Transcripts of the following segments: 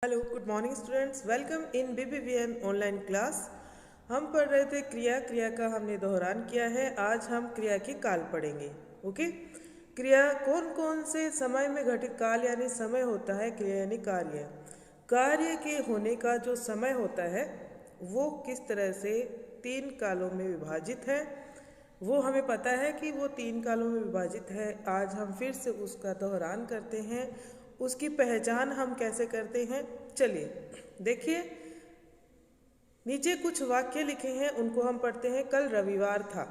Hello good morning students, welcome in BBVN online class. हम पढ़ रहे थे क्रिया का हमने दोहरान किया है। आज हम क्रिया की काल पढ़ेंगे। ओके, क्रिया कौन कौन से समय में घटित काल यानी समय होता है। क्रिया यानी कार्य, कार्य के होने का जो समय होता है वो किस तरह से 3 कालों में विभाजित है, वो हमें पता है कि वो 3 कालों में विभाजित है। आज हम फिर से उसका दोहरान करते हैं। उसकी पहचान हम कैसे करते हैं, चलिए देखिए। नीचे कुछ वाक्य लिखे हैं, उनको हम पढ़ते हैं। कल रविवार था,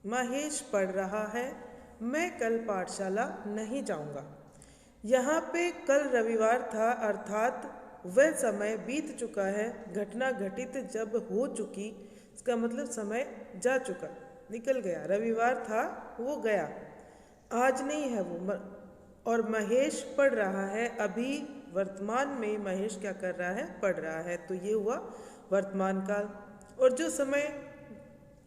महेश पढ़ रहा है, मैं कल पाठशाला नहीं जाऊंगा। यहाँ पे कल रविवार था अर्थात वह समय बीत चुका है। घटना घटित जब हो चुकी, इसका मतलब समय जा चुका, निकल गया। रविवार था वो गया, आज नहीं है वो। और महेश पढ़ रहा है, अभी वर्तमान में महेश क्या कर रहा है, पढ़ रहा है। तो ये हुआ वर्तमान काल। और जो समय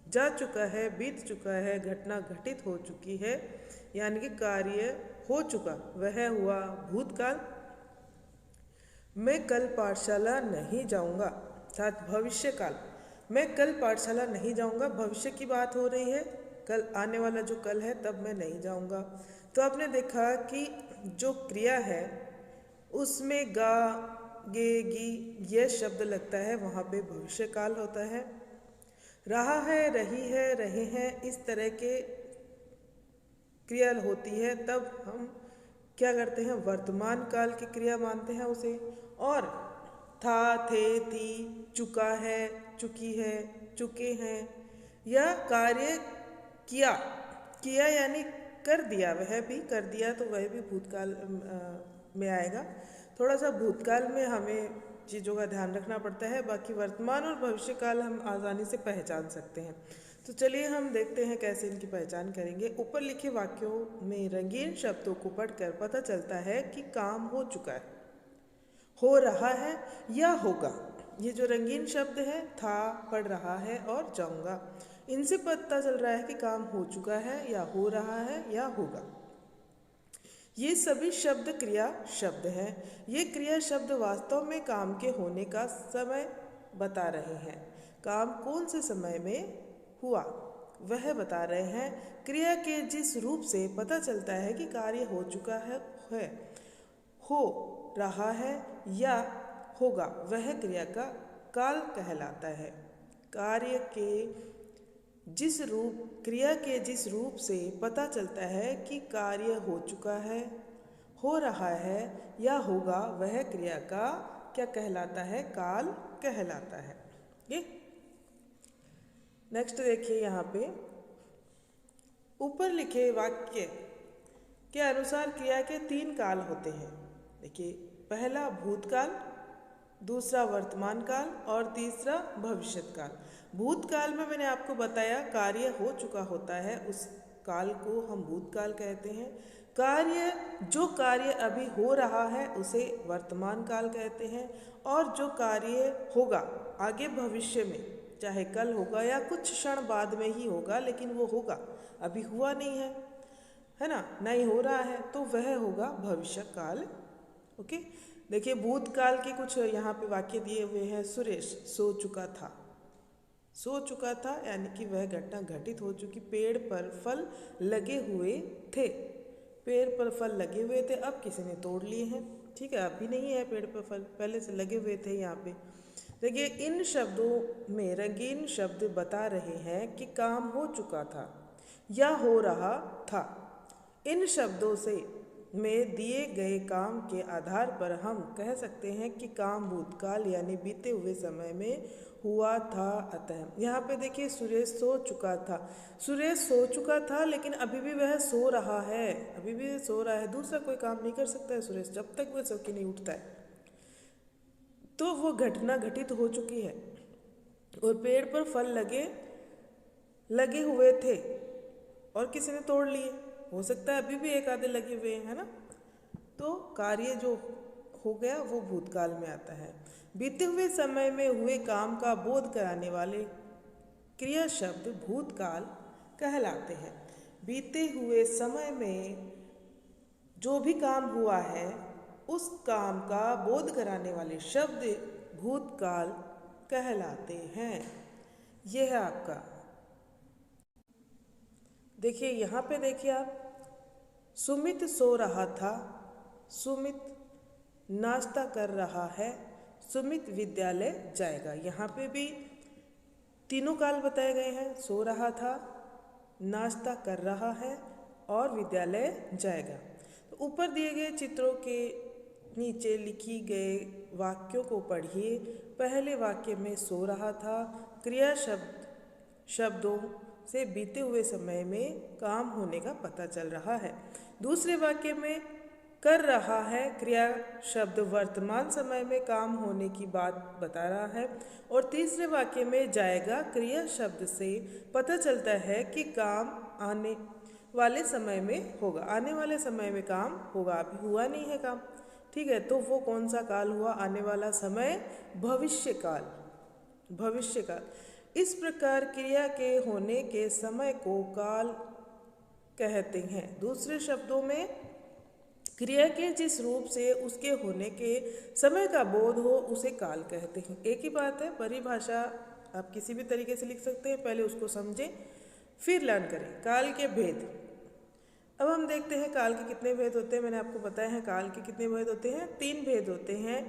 जा चुका है, बीत चुका है, घटना घटित हो चुकी है यानी कि कार्य हो चुका, वह हुआ भूतकाल। मैं कल पाठशाला नहीं जाऊंगा अर्थात भविष्य काल। मैं कल पाठशाला नहीं जाऊंगा, भविष्य की बात हो रही है। कल आने वाला जो कल है तब मैं नहीं जाऊंगा। तो आपने देखा कि जो क्रिया है उसमें गा गे गी यह शब्द लगता है, वहाँ पे भविष्य काल होता है। रहा है, रही है, रहे हैं, इस तरह के क्रिया होती है, तब हम क्या करते हैं, वर्तमान काल की क्रिया मानते हैं उसे। और था, थे, थी, चुका है, चुकी है, चुके हैं, या कार्य किया, किया यानी कर दिया, वह भी कर दिया, तो वह भी भूतकाल में आएगा। थोड़ा सा भूतकाल में हमें चीज़ों का ध्यान रखना पड़ता है, बाकी वर्तमान और भविष्य काल हम आसानी से पहचान सकते हैं। तो चलिए हम देखते हैं कैसे इनकी पहचान करेंगे। ऊपर लिखे वाक्यों में रंगीन शब्दों को पढ़कर पता चलता है कि काम हो चुका है, हो रहा है या होगा। ये जो रंगीन शब्द है, था, पढ़ रहा है और जाऊंगा, इनसे पता चल रहा है कि काम हो चुका है या हो रहा है या होगा। ये सभी शब्द क्रिया शब्द हैं। ये क्रिया शब्द वास्तव में काम के होने का समय बता रहे हैं। काम कौन से समय में हुआ वह बता रहे हैं। क्रिया के जिस रूप से पता चलता है कि कार्य हो चुका है, हो रहा है या होगा, वह क्रिया का काल कहलाता है। क्रिया के जिस रूप से पता चलता है कि कार्य हो चुका है, हो रहा है या होगा, वह क्रिया का क्या कहलाता है, काल कहलाता है। ये नेक्स्ट देखिए, यहाँ पे ऊपर लिखे वाक्य के अनुसार क्रिया के 3 काल होते हैं। देखिए, पहला भूतकाल, दूसरा वर्तमान काल और तीसरा भविष्यत काल। भूतकाल में मैंने आपको बताया कार्य हो चुका होता है, उस काल को हम भूतकाल कहते हैं। जो कार्य अभी हो रहा है उसे वर्तमान काल कहते हैं। और जो कार्य होगा आगे भविष्य में, चाहे कल होगा या कुछ क्षण बाद में ही होगा, लेकिन वो होगा, अभी हुआ नहीं है ना, नहीं हो रहा है, तो वह होगा भविष्य काल। ओके, देखिए भूतकाल के कुछ यहाँ पे वाक्य दिए हुए हैं। सुरेश सो चुका था, सो चुका था यानी कि वह घटना घटित हो चुकी। पेड़ पर फल लगे हुए थे, पेड़ पर फल लगे हुए थे, अब किसी ने तोड़ लिए हैं। ठीक है, अभी नहीं है पेड़ पर फल, पहले से लगे हुए थे। यहाँ पे देखिए, इन शब्दों में रंगीन शब्द बता रहे हैं कि काम हो चुका था या हो रहा था। इन शब्दों से में दिए गए काम के आधार पर हम कह सकते हैं कि काम भूतकाल यानी बीते हुए समय में हुआ था। अतः यहाँ पे देखिए, सुरेश सो चुका था, सुरेश सो चुका था, लेकिन अभी भी वह सो रहा है, अभी भी सो रहा है, दूसरा कोई काम नहीं कर सकता है सुरेश जब तक वह सो के नहीं उठता है। तो वो घटना घटित हो चुकी है। और पेड़ पर फल लगे हुए थे और किसी ने तोड़ लिए, हो सकता है अभी भी एक आधे लगे हुए हैं, है ना। तो कार्य जो हो गया वो भूतकाल में आता है। बीते हुए समय में हुए काम का बोध कराने वाले क्रिया शब्द भूतकाल कहलाते हैं। बीते हुए समय में जो भी काम हुआ है उस काम का बोध कराने वाले शब्द भूतकाल कहलाते हैं। यह है आपका। देखिए यहाँ पे देखिए आप, सुमित सो रहा था, सुमित नाश्ता कर रहा है, सुमित विद्यालय जाएगा। यहाँ पे भी तीनों काल बताए गए हैं, सो रहा था, नाश्ता कर रहा है और विद्यालय जाएगा। तो ऊपर दिए गए चित्रों के नीचे लिखी गए वाक्यों को पढ़िए। पहले वाक्य में सो रहा था क्रिया शब्दों से बीते हुए समय में काम होने का पता चल रहा है। दूसरे वाक्य में कर रहा है क्रिया शब्द वर्तमान समय में काम होने की बात बता रहा है। और तीसरे वाक्य में जाएगा क्रिया शब्द से पता चलता है कि काम आने वाले समय में होगा। आने वाले समय में काम होगा, अभी हुआ नहीं है काम, ठीक है। तो वो कौन सा काल हुआ? आने वाला समय, भविष्य काल, भविष्य काल। इस प्रकार क्रिया के होने के समय को काल कहते हैं। दूसरे शब्दों में क्रिया के जिस रूप से उसके होने के समय का बोध हो उसे काल कहते हैं। एक ही बात है, परिभाषा आप किसी भी तरीके से लिख सकते हैं, पहले उसको समझें फिर लर्न करें। काल के भेद। अब हम देखते हैं काल के कितने भेद होते हैं। मैंने आपको बताया है काल के कितने भेद होते हैं, 3 भेद होते हैं।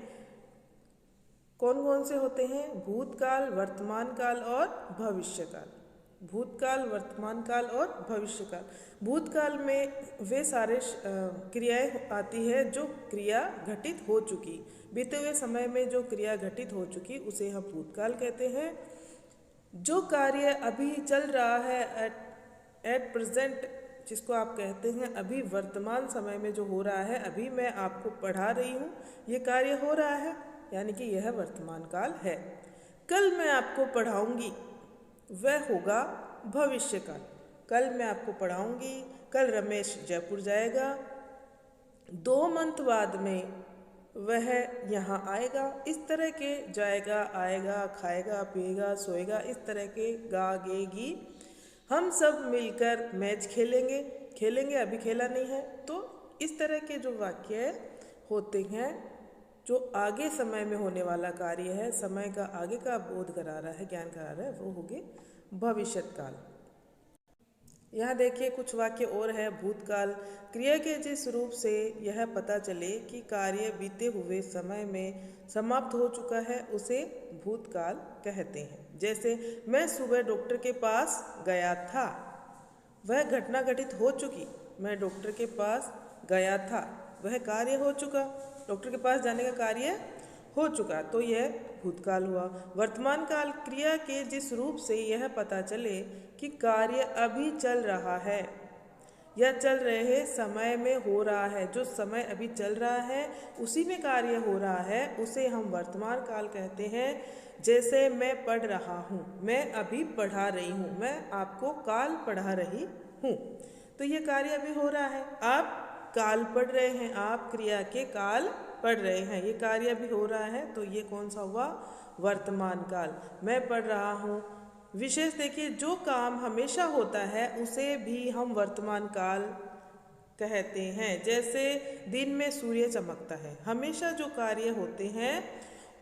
कौन कौन से होते हैं? भूतकाल, वर्तमान काल और भविष्य काल। भूतकाल, वर्तमान काल और भविष्य काल। भूतकाल में वे सारे क्रियाएं आती है जो क्रिया घटित हो चुकी, बीते हुए समय में जो क्रिया घटित हो चुकी उसे हम भूतकाल कहते हैं। जो कार्य अभी चल रहा है, एट प्रेजेंट जिसको आप कहते हैं, अभी वर्तमान समय में जो हो रहा है, अभी मैं आपको पढ़ा रही हूँ, ये कार्य हो रहा है, यानी कि यह वर्तमान काल है। कल मैं आपको पढ़ाऊंगी, वह होगा भविष्य काल। कल मैं आपको पढ़ाऊंगी, कल रमेश जयपुर जाएगा, 2 मंथ बाद में वह यहाँ आएगा। इस तरह के जाएगा, आएगा, खाएगा, पिएगा, सोएगा, इस तरह के गागेगी। हम सब मिलकर मैच खेलेंगे, अभी खेला नहीं है। तो इस तरह के जो वाक्य होते हैं जो आगे समय में होने वाला कार्य है, समय का आगे का बोध करा रहा है, ज्ञान करा रहा है, वो हो गए भविष्यत काल। यहाँ देखिए कुछ वाक्य और है। भूतकाल, क्रिया के जिस रूप से यह पता चले कि कार्य बीते हुए समय में समाप्त हो चुका है उसे भूतकाल कहते हैं। जैसे मैं सुबह डॉक्टर के पास गया था, वह घटना घटित हो चुकी। मैं डॉक्टर के पास गया था, वह कार्य हो चुका, डॉक्टर के पास जाने का कार्य हो चुका, तो यह भूतकाल हुआ। वर्तमान काल, क्रिया के जिस रूप से यह पता चले कि कार्य अभी चल रहा है या चल रहे समय में हो रहा है, जो समय अभी चल रहा है उसी में कार्य हो रहा है, उसे हम वर्तमान काल कहते हैं। जैसे मैं पढ़ रहा हूँ, मैं अभी पढ़ा रही हूँ, मैं आपको काल पढ़ा रही हूँ, तो ये कार्य अभी हो रहा है। आप काल पढ़ रहे हैं, आप क्रिया के काल पढ़ रहे हैं, ये कार्य भी हो रहा है, तो ये कौन सा हुआ? वर्तमान काल। मैं पढ़ रहा हूँ। विशेष देखिए, जो काम हमेशा होता है उसे भी हम वर्तमान काल कहते हैं। जैसे दिन में सूर्य चमकता है, हमेशा जो कार्य होते हैं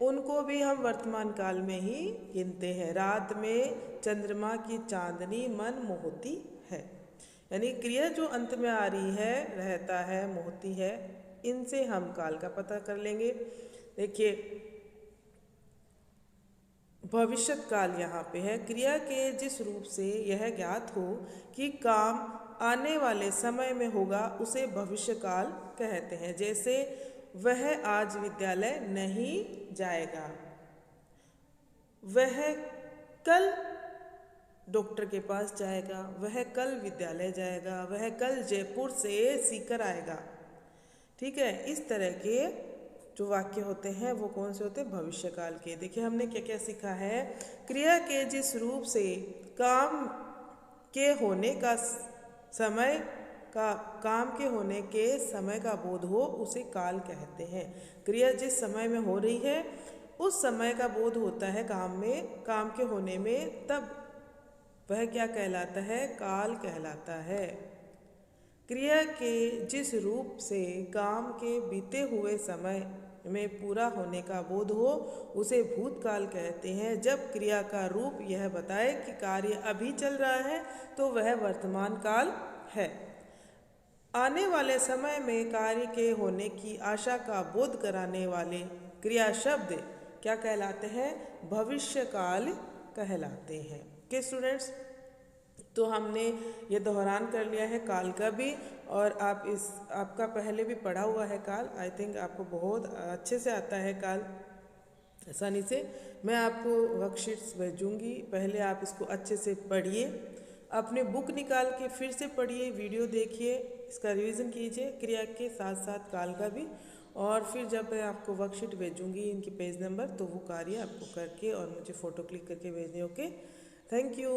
उनको भी हम वर्तमान काल में ही गिनते हैं। रात में चंद्रमा की चांदनी मन मोहती है, यानी क्रिया जो अंत में आ रही है, रहता है, मोहती है, इनसे हम काल का पता कर लेंगे। देखिए भविष्यत काल यहाँ पे है। क्रिया के जिस रूप से यह ज्ञात हो कि काम आने वाले समय में होगा उसे भविष्य काल कहते हैं। जैसे वह आज विद्यालय नहीं जाएगा, वह कल डॉक्टर के पास जाएगा, वह कल विद्यालय जाएगा, वह कल जयपुर से सीकर आएगा। ठीक है, इस तरह के जो वाक्य होते हैं वो कौन से होते हैं? भविष्य काल के। देखिए हमने क्या क्या सीखा है। क्रिया के जिस रूप से काम के होने का समय का काम के होने के समय का बोध हो उसे काल कहते हैं। क्रिया जिस समय में हो रही है उस समय का बोध होता है काम में, काम के होने में, तब वह क्या कहलाता है? काल कहलाता है। क्रिया के जिस रूप से काम के बीते हुए समय में पूरा होने का बोध हो उसे भूतकाल कहते हैं। जब क्रिया का रूप यह बताए कि कार्य अभी चल रहा है तो वह वर्तमान काल है। आने वाले समय में कार्य के होने की आशा का बोध कराने वाले क्रिया शब्द क्या कहलाते हैं? भविष्य काल कहलाते हैं। के स्टूडेंट्स, तो हमने ये दोहरान कर लिया है काल का भी, और आपका पहले भी पढ़ा हुआ है काल। आई थिंक आपको बहुत अच्छे से आता है काल आसानी से। मैं आपको वर्कशीट्स भेजूंगी, पहले आप इसको अच्छे से पढ़िए, अपने बुक निकाल के फिर से पढ़िए, वीडियो देखिए, इसका रिवीजन कीजिए क्रिया के साथ साथ काल का भी। और फिर जब मैं आपको वर्कशीट भेजूंगी इनकी पेज नंबर, तो वो कार्य आपको करके और मुझे फ़ोटो क्लिक करके भेजने। Okay, thank you.